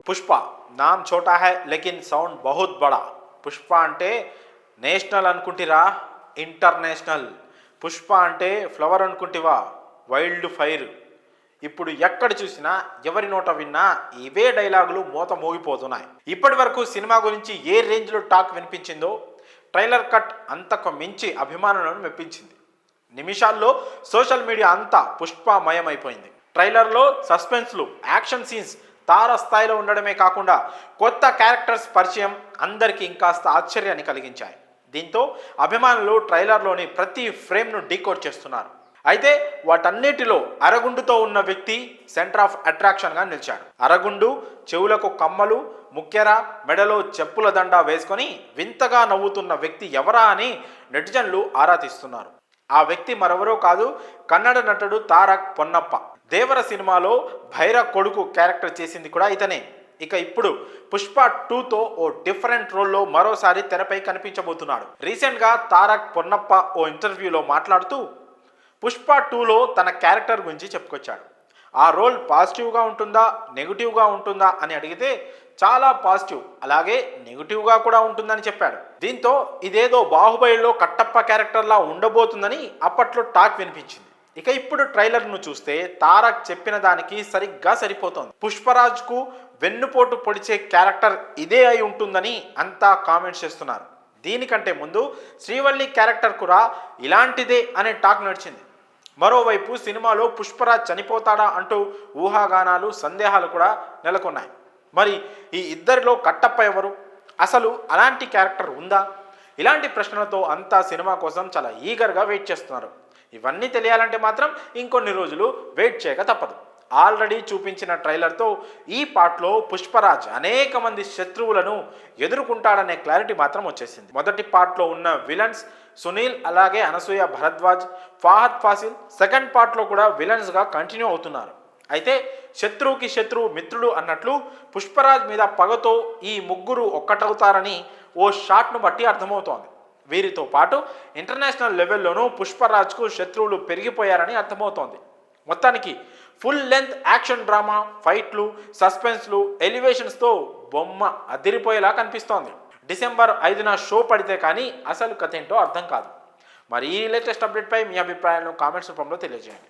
పుష్ప నామ్ చోటా high లేకిన్ sound బహుత్ బడా. పుష్ప అంటే నేషనల్ అనుకుంటిరా, ఇంటర్నేషనల్. పుష్ప అంటే ఫ్లవర్ అనుకుంటివా, వైల్డ్ ఫైర్. ఇప్పుడు ఎక్కడ చూసినా ఎవరి నోట విన్నా ఇవే డైలాగులు మోత మోగిపోతున్నాయి. ఇప్పటి వరకు సినిమా గురించి ఏ రేంజ్లో టాక్ వినిపించిందో ట్రైలర్ కట్ అంతకు మించి అభిమానులను మెప్పించింది. నిమిషాల్లో సోషల్ మీడియా అంతా పుష్పమయమైపోయింది. ట్రైలర్లో సస్పెన్స్లు, యాక్షన్ సీన్స్ తారస్థాయిలో ఉండడమే కాకుండా కొత్త క్యారెక్టర్స్ పరిచయం అందరికీ ఇంకాస్త ఆశ్చర్యాన్ని కలిగించాయి. దీంతో అభిమానులు ట్రైలర్లోని ప్రతి ఫ్రేమ్ను డీకోడ్ చేస్తున్నారు. అయితే వాటన్నిటిలో అరగుండుతో ఉన్న వ్యక్తి సెంటర్ ఆఫ్ అట్రాక్షన్గా నిలిచాడు. అరగుండు, చెవులకు కమ్మలు, ముక్కెర, మెడలో చెప్పుల దండ వేసుకొని వింతగా నవ్వుతున్న వ్యక్తి ఎవరా అని నెటిజన్లు ఆరా తీస్తున్నారు. ఆ వ్యక్తి మరెవరో కాదు, కన్నడ నటుడు తారక్ పొన్నప్ప. దేవర సినిమాలో భైర కొడుకు క్యారెక్టర్ చేసింది కూడా ఇతనే. ఇక ఇప్పుడు పుష్ప 2తో ఓ డిఫరెంట్ రోల్లో మరోసారి తెరపై కనిపించబోతున్నాడు. రీసెంట్గా తారక్ పొన్నప్ప ఓ ఇంటర్వ్యూలో మాట్లాడుతూ పుష్ప 2లో తన క్యారెక్టర్ గురించి చెప్పుకొచ్చాడు. ఆ రోల్ పాజిటివ్గా ఉంటుందా, నెగిటివ్గా ఉంటుందా అని అడిగితే చాలా పాజిటివ్, అలాగే నెగిటివ్గా కూడా ఉంటుందని చెప్పాడు. దీంతో ఇదేదో బాహుబలిలో కట్టప్ప క్యారెక్టర్లా ఉండబోతుందని అప్పట్లో టాక్ వినిపించింది. ఇక ఇప్పుడు ట్రైలర్ను చూస్తే తారక్ చెప్పిన దానికి సరిగ్గా సరిపోతోంది. పుష్పరాజ్కు వెన్నుపోటు పొడిచే క్యారెక్టర్ ఇదే అయి ఉంటుందని అంతా కామెంట్స్ చేస్తున్నారు. దీనికంటే ముందు శ్రీవల్లి క్యారెక్టర్ కూడా ఇలాంటిదే అనే టాక్ నడిచింది. మరోవైపు సినిమాలో పుష్పరాజ్ చనిపోతాడా అంటూ ఊహాగానాలు, సందేహాలు కూడా నెలకొన్నాయి. మరి ఈ ఇద్దరిలో కట్టప్ప ఎవరు, అసలు అలాంటి క్యారెక్టర్ ఉందా? ఇలాంటి ప్రశ్నలతో అంతా సినిమా కోసం చాలా ఈగర్గా వెయిట్ చేస్తున్నారు. ఇవన్నీ తెలియాలంటే మాత్రం ఇంకొన్ని రోజులు వెయిట్ చేయక తప్పదు. ఆల్రెడీ చూపించిన ట్రైలర్తో ఈ పార్ట్లో పుష్పరాజ్ అనేక మంది శత్రువులను ఎదుర్కొంటాడనే క్లారిటీ మాత్రం వచ్చేసింది. మొదటి పార్ట్లో ఉన్న విలన్స్ సునీల్, అలాగే అనసూయ భరద్వాజ్, ఫాహద్ ఫాసిల్ సెకండ్ పార్ట్లో కూడా విలన్స్గా కంటిన్యూ అవుతున్నారు. అయితే శత్రువుకి శత్రువు మిత్రుడు అన్నట్లు పుష్పరాజ్ మీద పగతో ఈ ముగ్గురు ఒక్కటవుతారని ఓ షాట్ను బట్టి అర్థమవుతోంది. వీరితో పాటు ఇంటర్నేషనల్ లెవెల్లోనూ పుష్పరాజ్కు శత్రువులు పెరిగిపోయారని అర్థమవుతోంది. మొత్తానికి ఫుల్ లెంత్ యాక్షన్ డ్రామా, ఫైట్లు, సస్పెన్స్లు, ఎలివేషన్స్తో బొమ్మ అదిరిపోయేలా కనిపిస్తోంది. డిసెంబర్ 5న షో పడితే కానీ అసలు కథ ఏంటో అర్థం కాదు. మరి ఈ లేటెస్ట్ అప్డేట్పై మీ అభిప్రాయాలను కామెంట్స్ రూపంలో తెలియజేయండి.